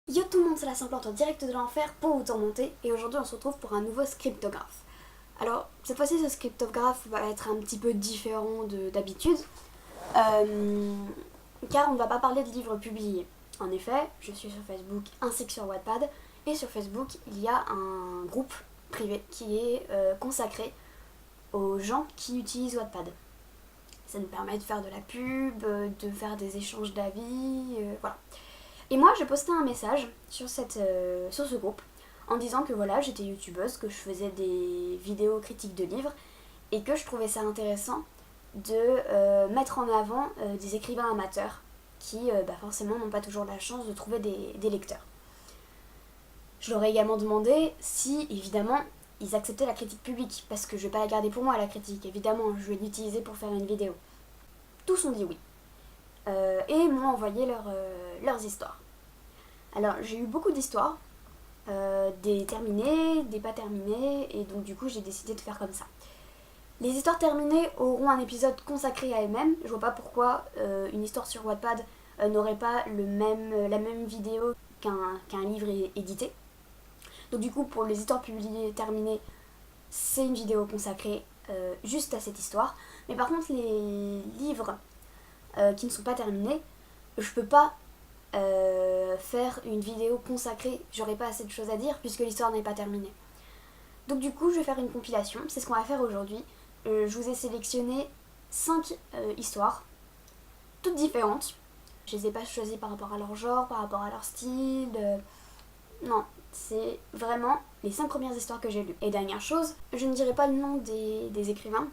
Yo tout le monde, c'est la Simplante en direct de l'enfer pour vous tourmenter et aujourd'hui on se retrouve pour un nouveau scriptographe. Alors cette fois-ci ce scriptographe va être un petit peu différent d'habitude car on ne va pas parler de livres publiés. En effet, je suis sur Facebook ainsi que sur Wattpad et sur Facebook il y a un groupe privé qui est consacré aux gens qui utilisent Wattpad. Ça nous permet de faire de la pub, de faire des échanges d'avis, voilà. Et moi, j'ai posté un message sur ce groupe en disant que voilà, j'étais youtubeuse, que je faisais des vidéos critiques de livres et que je trouvais ça intéressant de mettre en avant des écrivains amateurs qui forcément n'ont pas toujours la chance de trouver des lecteurs. Je leur ai également demandé si, évidemment, ils acceptaient la critique publique, parce que je vais pas la garder pour moi la critique, évidemment, je vais l'utiliser pour faire une vidéo. Tous ont dit oui. Et m'ont envoyé leurs histoires. Alors j'ai eu beaucoup d'histoires, des terminées, des pas terminées, et donc du coup j'ai décidé de faire comme ça. Les histoires terminées auront un épisode consacré à elles-mêmes. Je vois pas pourquoi une histoire sur Wattpad n'aurait pas la même vidéo qu'un livre édité. Donc du coup pour les histoires publiées terminées, c'est une vidéo consacrée juste à cette histoire. Mais par contre les livres qui ne sont pas terminés, je peux pas faire une vidéo consacrée, j'aurais pas assez de choses à dire puisque l'histoire n'est pas terminée. Donc du coup je vais faire une compilation, c'est ce qu'on va faire aujourd'hui. Je vous ai sélectionné 5 histoires, toutes différentes. Je les ai pas choisies par rapport à leur genre, par rapport à leur style, non, c'est vraiment les 5 premières histoires que j'ai lues. Et dernière chose, je ne dirai pas le nom des écrivains,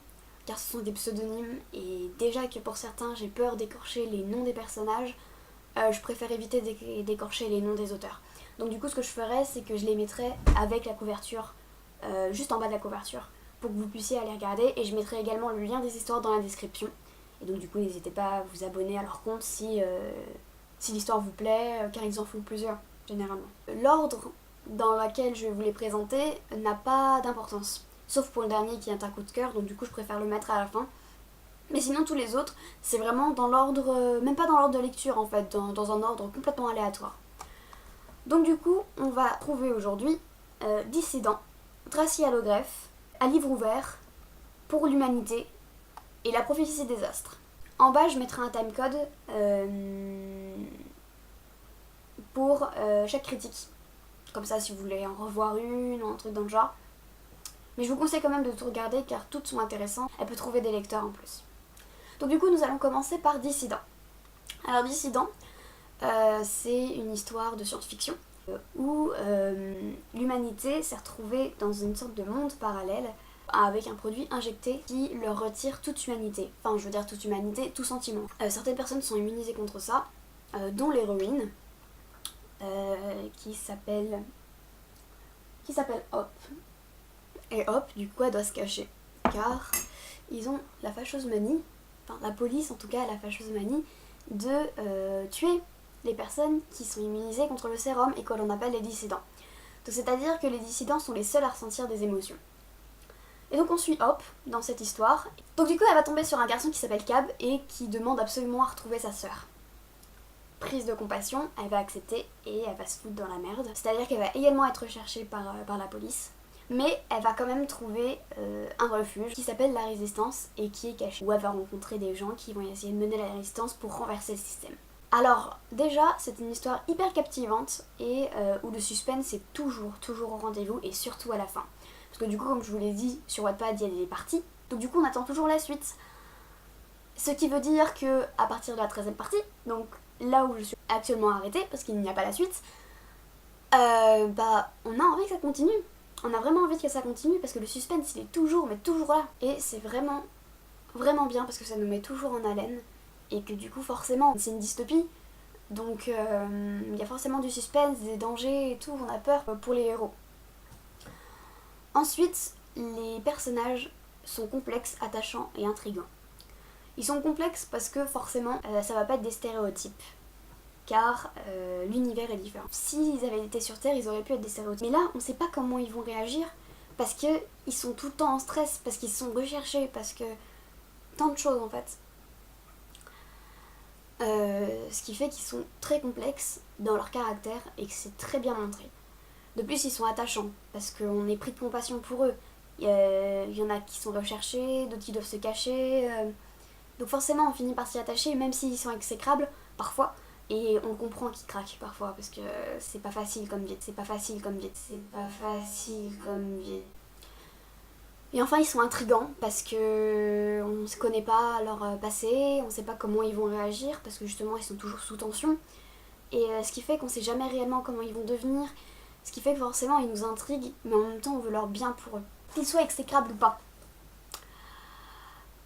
car ce sont des pseudonymes, et déjà que pour certains j'ai peur d'écorcher les noms des personnages, je préfère éviter d'écorcher les noms des auteurs. Donc du coup ce que je ferais, c'est que je les mettrais avec la couverture, juste en bas de la couverture, pour que vous puissiez aller regarder, et je mettrai également le lien des histoires dans la description. Et donc du coup n'hésitez pas à vous abonner à leur compte si l'histoire vous plaît, car ils en font plusieurs, généralement. L'ordre dans lequel je vais vous les présenter n'a pas d'importance, sauf pour le dernier qui est un coup de cœur, donc du coup je préfère le mettre à la fin. Mais sinon tous les autres, c'est vraiment dans l'ordre, même pas dans l'ordre de lecture en fait, dans un ordre complètement aléatoire. Donc du coup, on va trouver aujourd'hui Dissident, Tracy Allogreffe, À livre ouvert, Pour l'humanité et La prophétie des astres. En bas, je mettrai un timecode pour chaque critique. Comme ça, si vous voulez en revoir une ou un truc dans le genre. Mais je vous conseille quand même de tout regarder car toutes sont intéressantes. Elle peut trouver des lecteurs en plus. Donc du coup, nous allons commencer par Dissident. Alors Dissident, c'est une histoire de science-fiction où l'humanité s'est retrouvée dans une sorte de monde parallèle avec un produit injecté qui leur retire toute humanité. Enfin, je veux dire toute humanité, tout sentiment. Certaines personnes sont immunisées contre ça, dont l'héroïne, qui s'appelle Hop. Et Hop, du coup, elle doit se cacher, car ils ont la fâcheuse manie, enfin la police en tout cas a la fâcheuse manie de tuer les personnes qui sont immunisées contre le sérum et que l'on appelle les dissidents. Donc c'est-à-dire que les dissidents sont les seuls à ressentir des émotions. Et donc on suit Hop dans cette histoire. Donc du coup elle va tomber sur un garçon qui s'appelle Cab et qui demande absolument à retrouver sa sœur. Prise de compassion, elle va accepter et elle va se foutre dans la merde. C'est-à-dire qu'elle va également être recherchée par la police. Mais elle va quand même trouver un refuge qui s'appelle la Résistance et qui est caché. Où elle va rencontrer des gens qui vont essayer de mener la Résistance pour renverser le système. Alors déjà c'est une histoire hyper captivante et où le suspense est toujours au rendez-vous et surtout à la fin. Parce que du coup comme je vous l'ai dit sur Wattpad il y a des parties, donc du coup on attend toujours la suite. Ce qui veut dire que à partir de la 13e partie, donc là où je suis actuellement arrêtée parce qu'il n'y a pas la suite, on a envie que ça continue. On a vraiment envie que ça continue parce que le suspense il est toujours là. Et c'est vraiment bien parce que ça nous met toujours en haleine. Et que du coup forcément c'est une dystopie. Donc il y a forcément du suspense, des dangers et tout, on a peur pour les héros. Ensuite, les personnages sont complexes, attachants et intrigants. Ils sont complexes parce que forcément ça va pas être des stéréotypes. Car l'univers est différent. S'ils avaient été sur Terre, ils auraient pu être des stéréotypes. Mais là, on sait pas comment ils vont réagir parce qu'ils sont tout le temps en stress, parce qu'ils sont recherchés, parce que tant de choses en fait. Ce qui fait qu'ils sont très complexes dans leur caractère et que c'est très bien montré. De plus, ils sont attachants parce qu'on est pris de compassion pour eux. Il y en a qui sont recherchés, d'autres qui doivent se cacher. Donc forcément, on finit par s'y attacher, même s'ils sont exécrables, parfois. Et on comprend qu'ils craquent parfois, parce que c'est pas facile comme vie. C'est pas facile comme vie. C'est pas facile comme vie. Et enfin, ils sont intrigants, parce que on ne connaît pas leur passé, on sait pas comment ils vont réagir, parce que justement, ils sont toujours sous tension. Et ce qui fait qu'on sait jamais réellement comment ils vont devenir. Ce qui fait que forcément, ils nous intriguent, mais en même temps, on veut leur bien pour eux. Qu'ils soient exécrables ou pas.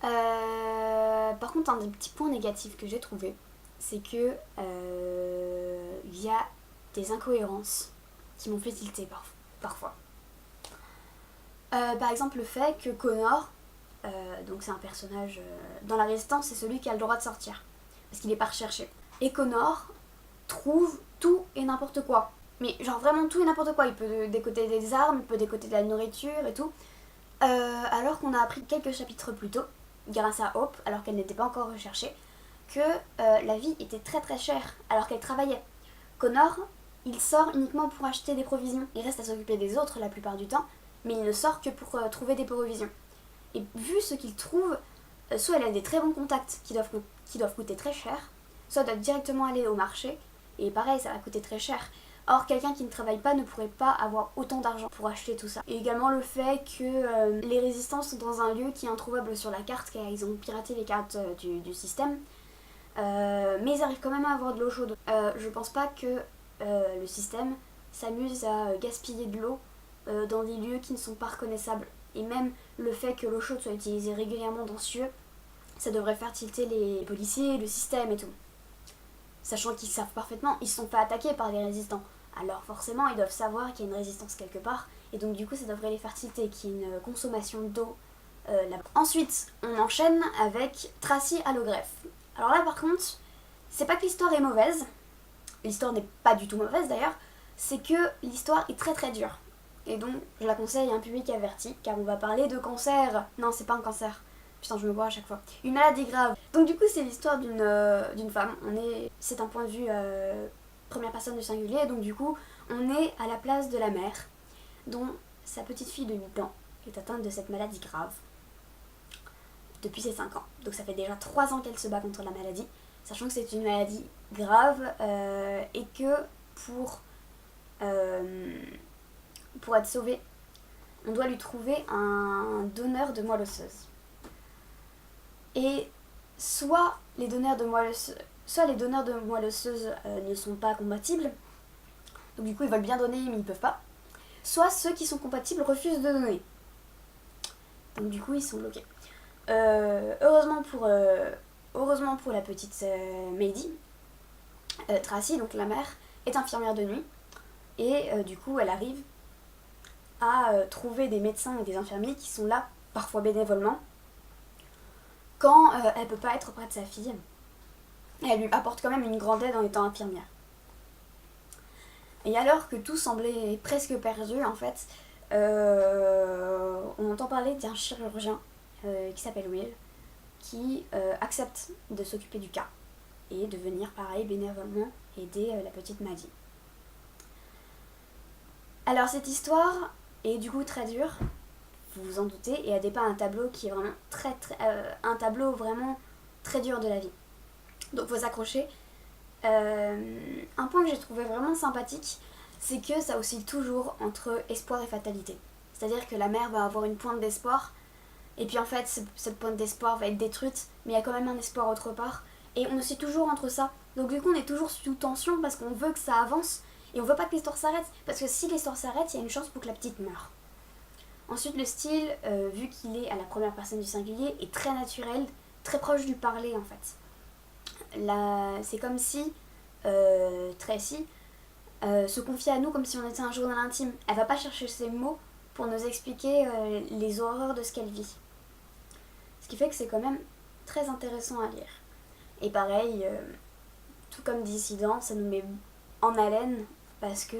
Par contre, un des petits points négatifs que j'ai trouvé, c'est que il y a des incohérences qui m'ont fait tilter parfois. Par exemple, le fait que Connor, donc c'est un personnage dans la Résistance, c'est celui qui a le droit de sortir, parce qu'il n'est pas recherché. Et Connor trouve tout et n'importe quoi. Mais genre vraiment tout et n'importe quoi. Il peut décoter des armes, il peut décoter de la nourriture et tout. Alors qu'on a appris quelques chapitres plus tôt, grâce à Hope, alors qu'elle n'était pas encore recherchée, que la vie était très très chère alors qu'elle travaillait. Connor, il sort uniquement pour acheter des provisions. Il reste à s'occuper des autres la plupart du temps, mais il ne sort que pour trouver des provisions. Et vu ce qu'il trouve, soit il a des très bons contacts qui doivent coûter très cher, soit il doit directement aller au marché, et pareil, ça va coûter très cher. Or, quelqu'un qui ne travaille pas ne pourrait pas avoir autant d'argent pour acheter tout ça. Et également le fait que les résistants sont dans un lieu qui est introuvable sur la carte, car ils ont piraté les cartes du système. Mais ils arrivent quand même à avoir de l'eau chaude. Je pense pas que le système s'amuse à gaspiller de l'eau dans des lieux qui ne sont pas reconnaissables. Et même le fait que l'eau chaude soit utilisée régulièrement dans ce lieu, ça devrait faire tilter les policiers, le système et tout. Sachant qu'ils savent parfaitement, ils se sont fait attaquer par les résistants. Alors forcément, ils doivent savoir qu'il y a une résistance quelque part, et donc du coup, ça devrait les faire tilter qu'il y ait une consommation d'eau là-bas. Ensuite, on enchaîne avec Tracy à l'ogreffe. Alors là, par contre, c'est pas que l'histoire est mauvaise, l'histoire n'est pas du tout mauvaise d'ailleurs, c'est que l'histoire est très très dure. Et donc, je la conseille à un public averti, car on va parler de cancer. Non, c'est pas un cancer. Putain, je me vois à chaque fois. Une maladie grave. Donc du coup, c'est l'histoire d'une femme. C'est un point de vue première personne du singulier, donc du coup, on est à la place de la mère, dont sa petite fille de 8 ans est atteinte de cette maladie grave depuis ses 5 ans. Donc ça fait déjà 3 ans qu'elle se bat contre la maladie, sachant que c'est une maladie grave et que pour être sauvée, on doit lui trouver un donneur de moelle osseuse. Et soit les donneurs de moelle osseuse ne sont pas compatibles, donc du coup ils veulent bien donner mais ils peuvent pas, soit ceux qui sont compatibles refusent de donner. Donc du coup ils sont bloqués. Heureusement pour la petite Maddie, Tracy, donc la mère, est infirmière de nuit, et du coup elle arrive à trouver des médecins et des infirmiers qui sont là, parfois bénévolement, quand elle peut pas être auprès de sa fille. Et elle lui apporte quand même une grande aide en étant infirmière. Et alors que tout semblait presque perdu, en fait, on entend parler d'un chirurgien qui s'appelle Will, qui accepte de s'occuper du cas et de venir, pareil, bénévolement aider la petite Maddie. Alors cette histoire est du coup très dure, vous vous en doutez, et elle dépeint un tableau qui est vraiment un tableau vraiment très dur de la vie. Donc faut s'accrocher. Un point que j'ai trouvé vraiment sympathique, c'est que ça oscille toujours entre espoir et fatalité. C'est-à-dire que la mère va avoir une pointe d'espoir, et puis en fait cette pointe d'espoir va être détruite, mais il y a quand même un espoir autre part, et on oscille toujours entre ça. Donc du coup on est toujours sous tension parce qu'on veut que ça avance, et on veut pas que l'histoire s'arrête, parce que si l'histoire s'arrête, il y a une chance pour que la petite meure. Ensuite le style, vu qu'il est à la première personne du singulier, est très naturel, très proche du parler en fait. C'est comme si Tracy se confiait à nous comme si on était un journal intime. Elle va pas chercher ses mots pour nous expliquer les horreurs de ce qu'elle vit. Ce qui fait que c'est quand même très intéressant à lire. Et pareil, tout comme Dissident, ça nous met en haleine parce que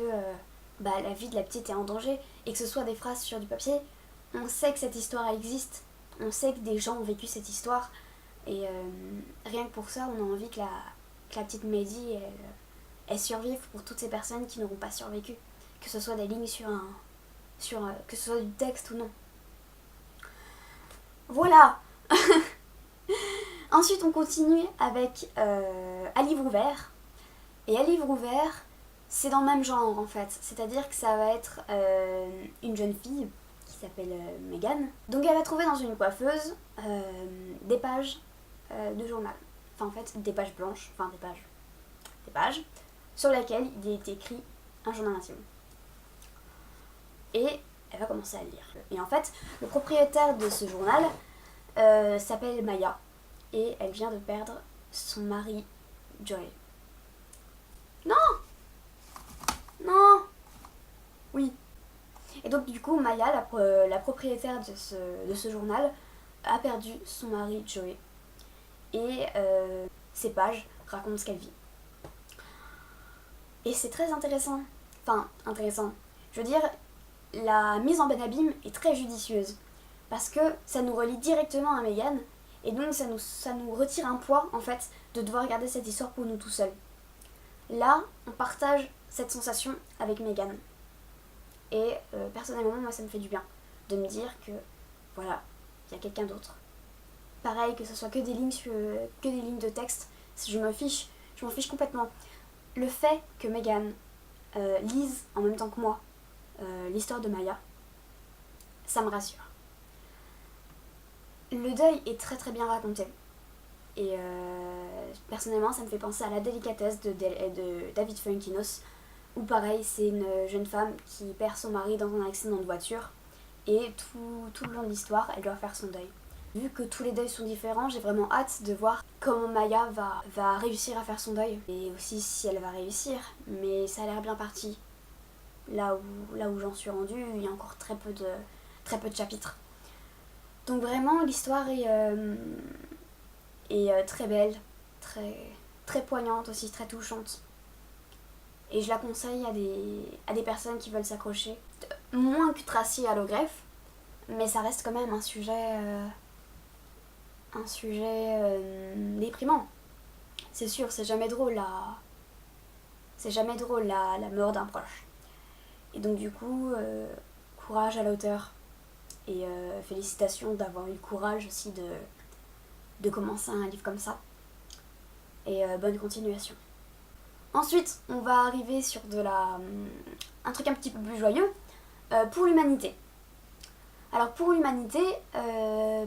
la vie de la petite est en danger, et que ce soit des phrases sur du papier, on sait que cette histoire existe, on sait que des gens ont vécu cette histoire, et rien que pour ça on a envie que la petite Maddie elles survivent pour toutes ces personnes qui n'auront pas survécu, que ce soit des lignes que ce soit du texte ou non. Voilà. Ensuite on continue avec À livre ouvert. Et À livre ouvert, c'est dans le même genre en fait, c'est-à-dire que ça va être une jeune fille qui s'appelle Megan. Donc elle va trouver dans une coiffeuse des pages de journal. Enfin en fait des pages blanches, enfin des pages sur lesquelles il est écrit un journal intime. Et elle va commencer à le lire. Et en fait le propriétaire de ce journal s'appelle Maya et elle vient de perdre son mari Joel. Non! Non! Oui. Et donc du coup Maya, la propriétaire de ce journal, a perdu son mari Joey. Et ces pages racontent ce qu'elle vit. Et c'est très intéressant. Enfin, intéressant. Je veux dire, la mise en abîme est très judicieuse. Parce que ça nous relie directement à Megan. Et donc ça nous retire un poids, en fait, de devoir regarder cette histoire pour nous tout seuls. Là, on partage cette sensation avec Megan. Et personnellement, moi, ça me fait du bien de me dire que, voilà, il y a quelqu'un d'autre. Pareil, que ce soit que des lignes de texte, je m'en fiche complètement. Le fait que Megan lise en même temps que moi l'histoire de Maya, ça me rassure. Le deuil est très très bien raconté. Et personnellement, ça me fait penser à La délicatesse de David Fuenkinos, où pareil, c'est une jeune femme qui perd son mari dans un accident de voiture, et tout le long de l'histoire, elle doit faire son deuil. Vu que tous les deuils sont différents, j'ai vraiment hâte de voir comment Maya va réussir à faire son deuil, et aussi si elle va réussir, mais ça a l'air bien parti. Là où j'en suis rendue, il y a encore très peu de chapitres. Donc vraiment, l'histoire est très belle, très poignante aussi, très touchante. Et je la conseille à des personnes qui veulent s'accrocher. Moins que Tracy à l'ogreffe, mais ça reste quand même un sujet déprimant. C'est sûr, c'est jamais drôle la mort d'un proche. Et donc du coup, courage à l'auteur. Et félicitations d'avoir eu le courage aussi de commencer un livre comme ça. Et bonne continuation. Ensuite, on va arriver sur un truc un petit peu plus joyeux, Pour l'humanité. Alors pour l'humanité,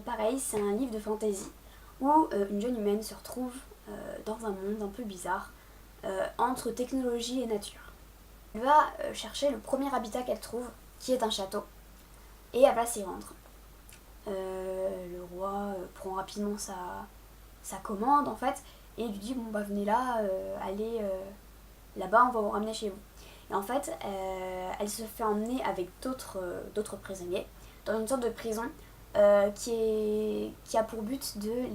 pareil, c'est un livre de fantasy où une jeune humaine se retrouve dans un monde un peu bizarre, entre technologie et nature. Elle va chercher le premier habitat qu'elle trouve, qui est un château, et elle va s'y rendre. Le roi prend rapidement sa commande en fait, et lui dit bon bah venez là, allez là-bas, on va vous ramener chez vous. Et en fait, elle se fait emmener avec d'autres prisonniers dans une sorte de prison qui a pour but de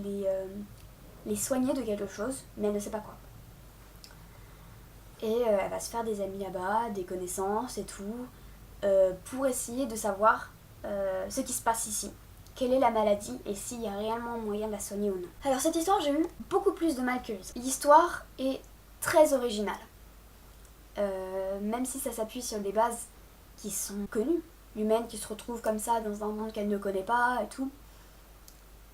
les soigner de quelque chose, mais elle ne sait pas quoi. Et elle va se faire des amis là-bas, des connaissances et tout, pour essayer de savoir ce qui se passe ici. Quelle est la maladie et s'il y a réellement moyen de la soigner ou non. Alors cette histoire, j'ai eu beaucoup plus de mal que ça. L'histoire est très originale. Même si ça s'appuie sur des bases qui sont connues. L'humaine qui se retrouve comme ça dans un monde qu'elle ne connaît pas et tout.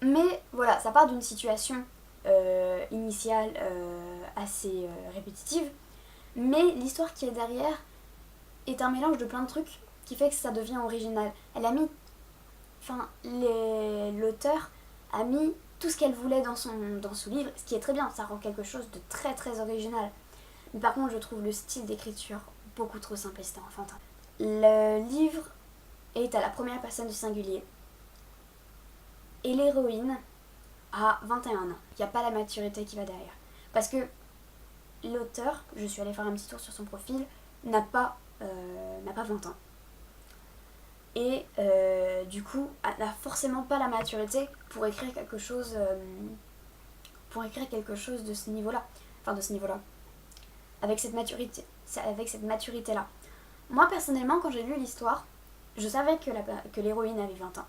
Mais voilà, ça part d'une situation initiale assez répétitive. Mais l'histoire qui est derrière est un mélange de plein de trucs qui fait que ça devient original. L'auteur a mis tout ce qu'elle voulait dans son livre, ce qui est très bien, ça rend quelque chose de très très original. Mais par contre, je trouve le style d'écriture beaucoup trop simpliste et enfantin. Le livre est à la première personne du singulier. Et l'héroïne a 21 ans. Il n'y a pas la maturité qui va derrière. Parce que l'auteur, je suis allée faire un petit tour sur son profil, n'a pas 20 ans. Et du coup, elle n'a forcément pas la maturité pour écrire quelque chose de ce niveau-là. Enfin, de ce niveau-là. Avec cette maturité-là. Moi, personnellement, quand j'ai lu l'histoire, je savais que l'héroïne avait 20 ans.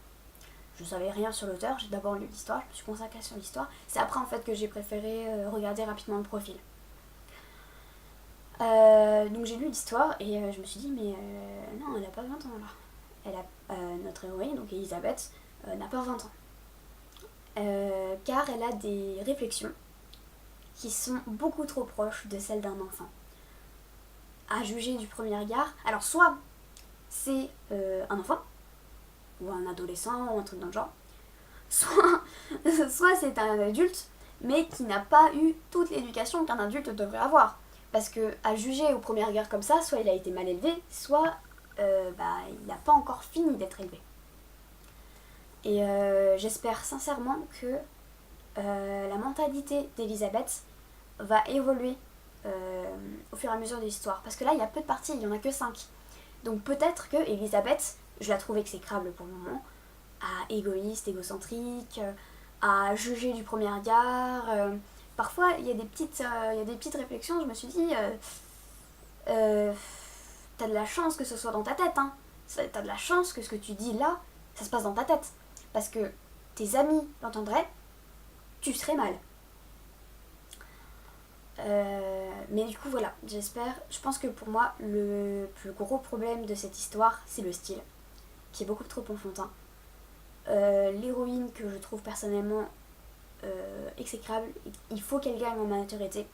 Je savais rien sur l'auteur, j'ai d'abord lu l'histoire, je me suis consacrée sur l'histoire. C'est après, en fait, que j'ai préféré regarder rapidement le profil. Donc j'ai lu l'histoire et je me suis dit mais non, elle a pas 20 ans là. Notre héroïne, donc Elisabeth, n'a pas 20 ans. Car elle a des réflexions qui sont beaucoup trop proches de celles d'un enfant. À juger du premier regard, alors soit c'est un enfant, ou un adolescent, ou un truc dans le genre, soit c'est un adulte, mais qui n'a pas eu toute l'éducation qu'un adulte devrait avoir. Parce que à juger au premier regard comme ça, soit il a été mal élevé, soit il n'a pas encore fini d'être élevé. Et j'espère sincèrement que la mentalité d'Elisabeth va évoluer au fur et à mesure de l'histoire. Parce que là, il y a peu de parties, il n'y en a que 5. Donc peut-être que Elisabeth, je la trouve exécrable pour le moment, égoïste, égocentrique, à juger du premier regard. Parfois, il y a des petites réflexions, je me suis dit, t'as de la chance que ce soit dans ta tête, hein. T'as de la chance que ce que tu dis là, ça se passe dans ta tête. Parce que tes amis l'entendraient, tu serais mal. Mais du coup, voilà, j'espère. Je pense que pour moi, le plus gros problème de cette histoire, c'est le style, qui est beaucoup trop enfantin. L'héroïne que je trouve personnellement exécrable, il faut qu'elle gagne en maturité,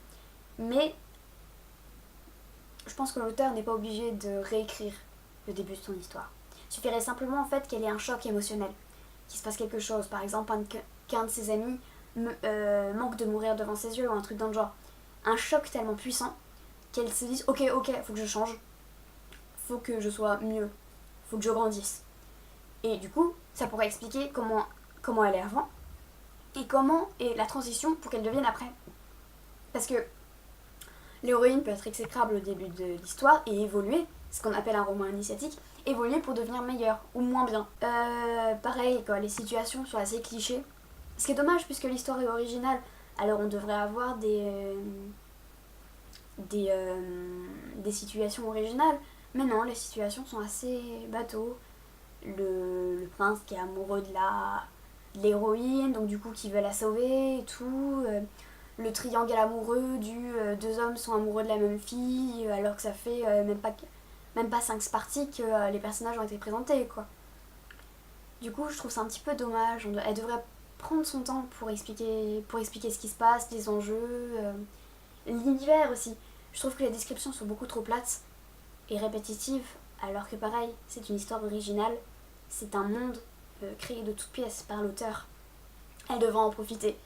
mais je pense que l'auteur n'est pas obligé de réécrire le début de son histoire. Il suffirait simplement en fait qu'elle ait un choc émotionnel, qu'il se passe quelque chose, par exemple qu'un de ses amis manque de mourir devant ses yeux ou un truc dans le genre. Un choc tellement puissant qu'elle se dise ok, faut que je change, faut que je sois mieux, faut que je grandisse. Et du coup, ça pourrait expliquer comment elle est avant et comment est la transition pour qu'elle devienne après. Parce que l'héroïne peut être exécrable au début de l'histoire et évoluer, ce qu'on appelle un roman initiatique, évoluer pour devenir meilleur ou moins bien. Pareil, quoi, les situations sont assez clichés. Ce qui est dommage puisque l'histoire est originale, alors on devrait avoir des situations originales. Mais non, les situations sont assez bateaux. Le prince qui est amoureux de l'héroïne, donc du coup qui veut la sauver et tout. Le triangle amoureux deux hommes sont amoureux de la même fille, alors que ça fait même pas 5 parties que les personnages ont été présentés, quoi. Du coup, je trouve ça un petit peu dommage. Elle devrait prendre son temps pour expliquer ce qui se passe, les enjeux, l'univers aussi. Je trouve que les descriptions sont beaucoup trop plates et répétitives, alors que pareil, c'est une histoire originale, c'est un monde créé de toutes pièces par l'auteur. Elle devrait en profiter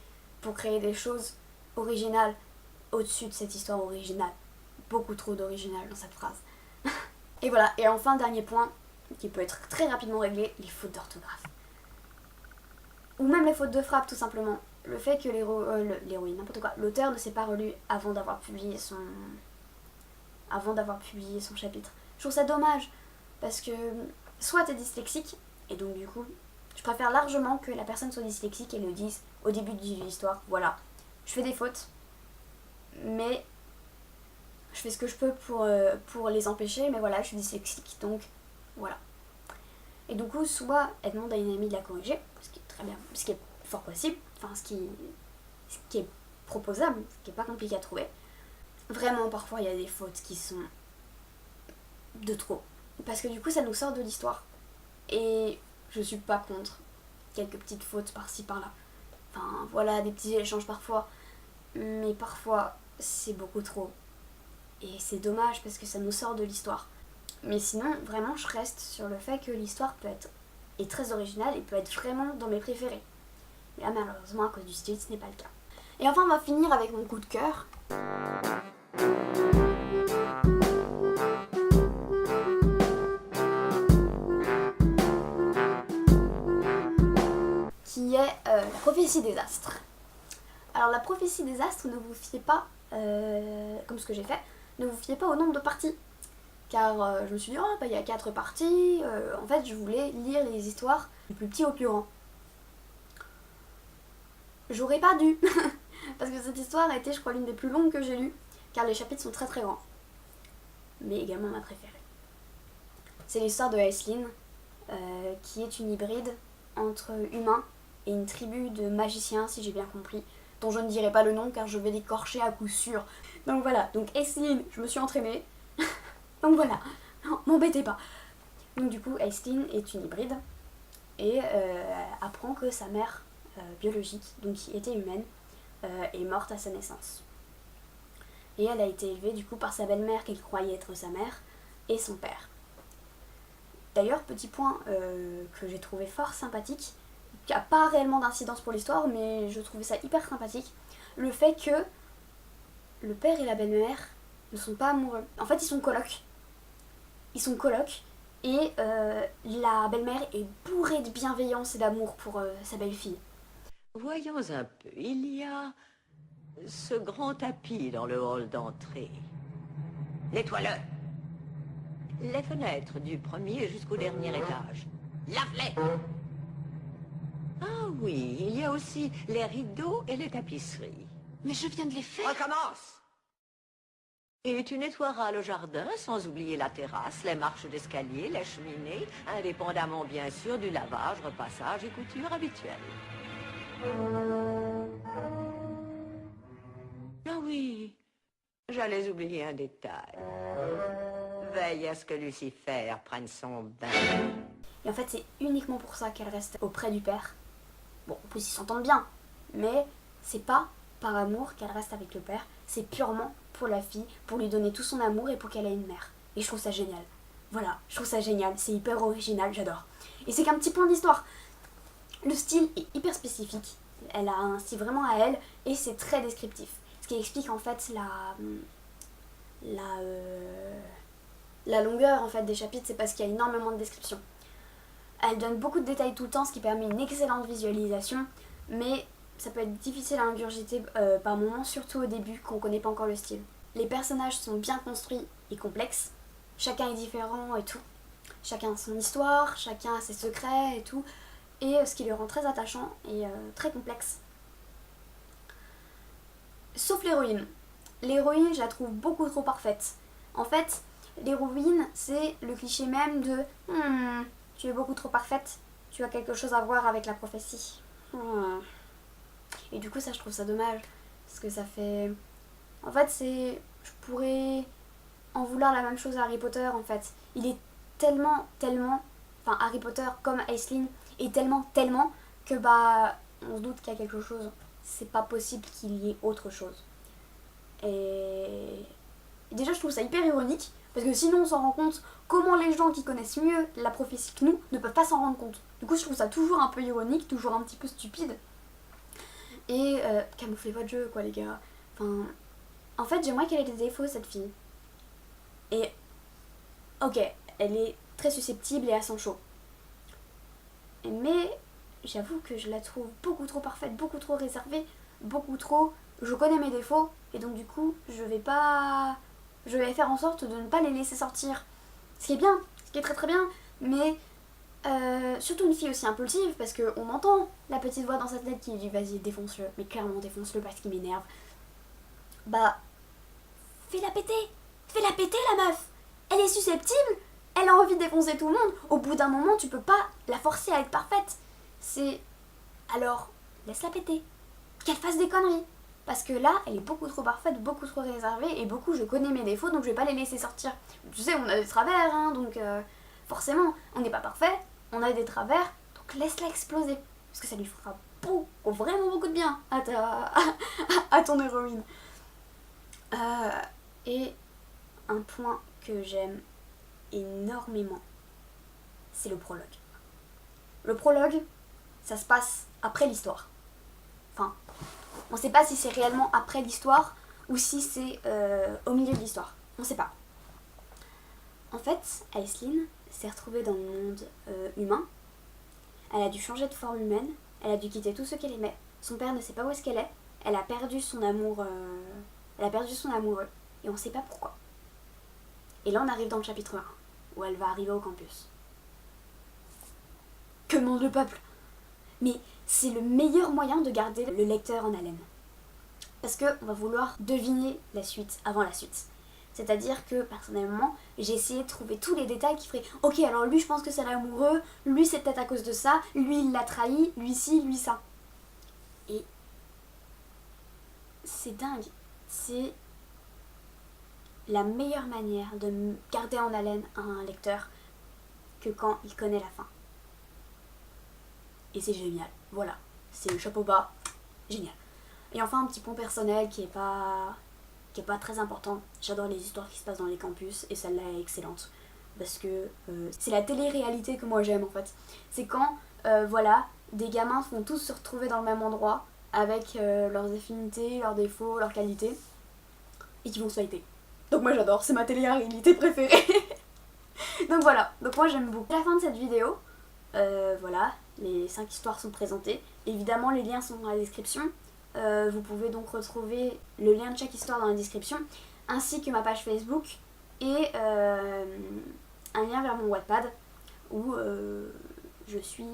pour créer des choses originales au-dessus de cette histoire originale. Beaucoup trop d'original dans cette phrase. Et voilà, et enfin, dernier point, qui peut être très rapidement réglé, les fautes d'orthographe. Ou même les fautes de frappe, tout simplement. Le fait que l'héroïne, n'importe quoi, l'auteur ne s'est pas relu avant d'avoir publié son chapitre. Je trouve ça dommage, parce que soit t'es dyslexique, et donc du coup, je préfère largement que la personne soit dyslexique et le dise au début de l'histoire, voilà, je fais des fautes, mais je fais ce que je peux pour les empêcher, mais voilà, je suis dyslexique, donc voilà. Et du coup, soit elle demande à une amie de la corriger, ce qui est très bien, ce qui est fort possible, enfin ce qui est proposable, ce qui est pas compliqué à trouver. Vraiment, parfois, il y a des fautes qui sont de trop. Parce que du coup, ça nous sort de l'histoire. Et je suis pas contre quelques petites fautes par-ci, par-là. Enfin, voilà, des petits échanges parfois. Mais parfois, c'est beaucoup trop. Et c'est dommage parce que ça nous sort de l'histoire. Mais sinon, vraiment, je reste sur le fait que l'histoire est très originale et peut être vraiment dans mes préférés. Mais là, malheureusement, à cause du style, ce n'est pas le cas. Et enfin, on va finir avec mon coup de cœur. Qui est la prophétie des astres. Alors, la prophétie des astres, ne vous fiez pas, comme ce que j'ai fait, ne vous fiez pas au nombre de parties. Car je me suis dit, il y a 4 parties, en fait je voulais lire les histoires du plus petit au plus grand. J'aurais pas dû, parce que cette histoire a été, je crois, l'une des plus longues que j'ai lues, car les chapitres sont très très grands. Mais également ma préférée. C'est l'histoire de Aislinn, qui est une hybride entre humains et une tribu de magiciens, si j'ai bien compris, dont je ne dirai pas le nom car je vais l'écorcher à coup sûr. Donc voilà, donc Aislinn, je me suis entraînée. Donc voilà, m'embêtez pas. Donc du coup, Aislinn est une hybride et apprend que sa mère biologique, donc qui était humaine, est morte à sa naissance. Et elle a été élevée du coup par sa belle-mère qu'elle croyait être sa mère et son père. D'ailleurs, petit point que j'ai trouvé fort sympathique, qui n'a pas réellement d'incidence pour l'histoire, mais je trouvais ça hyper sympathique, le fait que le père et la belle-mère ne sont pas amoureux. En fait, ils sont colocs. Ils sont colocs et la belle-mère est bourrée de bienveillance et d'amour pour sa belle-fille. Voyons un peu, il y a ce grand tapis dans le hall d'entrée. Nettoie-le. Les fenêtres du premier jusqu'au dernier étage. Lave-les. Ah oui, il y a aussi les rideaux et les tapisseries. Mais je viens de les faire. Recommence. Et tu nettoieras le jardin, sans oublier la terrasse, les marches d'escalier, les cheminées, indépendamment bien sûr du lavage, repassage et couture habituelle. Ah oui, j'allais oublier un détail. Veille à ce que Lucifer prenne son bain. Et en fait, c'est uniquement pour ça qu'elle reste auprès du père. Bon, en plus, ils s'entendent bien, mais c'est pas par amour qu'elle reste avec le père, c'est purement pour la fille, pour lui donner tout son amour et pour qu'elle ait une mère. Et je trouve ça génial. Voilà, je trouve ça génial, c'est hyper original, j'adore. Et c'est qu'un petit point d'histoire. Le style est hyper spécifique, elle a un style vraiment à elle, et c'est très descriptif. Ce qui explique en fait la longueur en fait des chapitres, c'est parce qu'il y a énormément de descriptions. Elle donne beaucoup de détails tout le temps, ce qui permet une excellente visualisation, mais ça peut être difficile à ingurgiter par moments, surtout au début quand on ne connaît pas encore le style. Les personnages sont bien construits et complexes, chacun est différent et tout. Chacun a son histoire, chacun a ses secrets et tout, et ce qui le rend très attachant et très complexe. Sauf l'héroïne. L'héroïne, je la trouve beaucoup trop parfaite. En fait, l'héroïne, c'est le cliché même de tu es beaucoup trop parfaite, tu as quelque chose à voir avec la prophétie. Et du coup, ça, je trouve ça dommage. Parce que ça fait. En fait, c'est. Je pourrais en vouloir la même chose à Harry Potter, en fait. Il est tellement. Enfin, Harry Potter, comme Aislinn, est tellement que bah. On se doute qu'il y a quelque chose. C'est pas possible qu'il y ait autre chose. Et déjà, je trouve ça hyper ironique. Parce que sinon, on s'en rend compte comment les gens qui connaissent mieux la prophétie que nous ne peuvent pas s'en rendre compte. Du coup, je trouve ça toujours un peu ironique, toujours un petit peu stupide. Et camouflez votre jeu, quoi, les gars. Enfin, en fait, j'aimerais qu'elle ait des défauts, cette fille. Et, ok, elle est très susceptible et à son chaud. Mais, j'avoue que je la trouve beaucoup trop parfaite, beaucoup trop réservée, beaucoup trop... Je connais mes défauts, et donc du coup, je vais faire en sorte de ne pas les laisser sortir. Ce qui est bien, ce qui est très très bien, mais surtout une fille aussi impulsive, parce qu'on entend la petite voix dans sa tête qui dit vas-y défonce-le, mais clairement défonce-le parce qu'il m'énerve. Bah, fais-la péter la meuf. Elle est susceptible, elle a envie de défoncer tout le monde. Au bout d'un moment, tu peux pas la forcer à être parfaite. Alors, laisse-la péter. Qu'elle fasse des conneries. Parce que là, elle est beaucoup trop parfaite, beaucoup trop réservée, et je connais mes défauts, donc je vais pas les laisser sortir. Tu sais, on a des travers, hein, donc forcément, on n'est pas parfait, on a des travers, donc laisse-la exploser. Parce que ça lui fera vraiment beaucoup de bien à ton héroïne. Et un point que j'aime énormément, c'est le prologue. Le prologue, ça se passe après l'histoire. Enfin, on sait pas si c'est réellement après l'histoire ou si c'est au milieu de l'histoire. On sait pas. En fait, Aislinn s'est retrouvée dans le monde humain. Elle a dû changer de forme humaine. Elle a dû quitter tout ce qu'elle aimait. Son père ne sait pas où est-ce qu'elle est. Elle a perdu son amour. Elle a perdu son amoureux. Et on sait pas pourquoi. Et là, on arrive dans le chapitre 1, où elle va arriver au campus. Que demande le peuple ? Mais c'est le meilleur moyen de garder le lecteur en haleine. Parce qu'on va vouloir deviner la suite avant la suite. C'est-à-dire que, personnellement, j'ai essayé de trouver tous les détails qui feraient « Ok, alors lui, je pense que c'est l'amoureux, lui, c'est peut-être à cause de ça, lui, il l'a trahi, lui, ci, lui, ça. » Et c'est dingue. C'est la meilleure manière de garder en haleine un lecteur que quand il connaît la fin. Et c'est génial, voilà, c'est le chapeau bas, génial. Et enfin un petit point personnel qui est pas très important, j'adore les histoires qui se passent dans les campus et celle-là est excellente. Parce que c'est la télé-réalité que moi j'aime en fait. C'est quand, voilà, des gamins vont tous se retrouver dans le même endroit avec leurs affinités, leurs défauts, leurs qualités et qui vont se fighter. Donc moi j'adore, c'est ma télé-réalité préférée. Donc voilà, donc moi j'aime beaucoup. À la fin de cette vidéo, voilà, les 5 histoires sont présentées. Évidemment les liens sont dans la description. Vous pouvez donc retrouver le lien de chaque histoire dans la description, ainsi que ma page Facebook et un lien vers mon Wattpad où je suis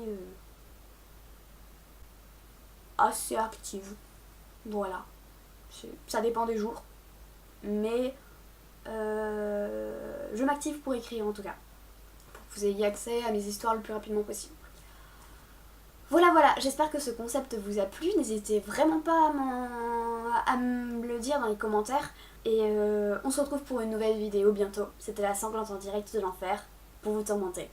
assez active. Voilà, ça dépend des jours, mais je m'active pour écrire en tout cas, pour que vous ayez accès à mes histoires le plus rapidement possible. Voilà, j'espère que ce concept vous a plu, n'hésitez vraiment pas à me le dire dans les commentaires. Et on se retrouve pour une nouvelle vidéo bientôt. C'était la sanglante en direct de l'enfer, pour vous tourmenter.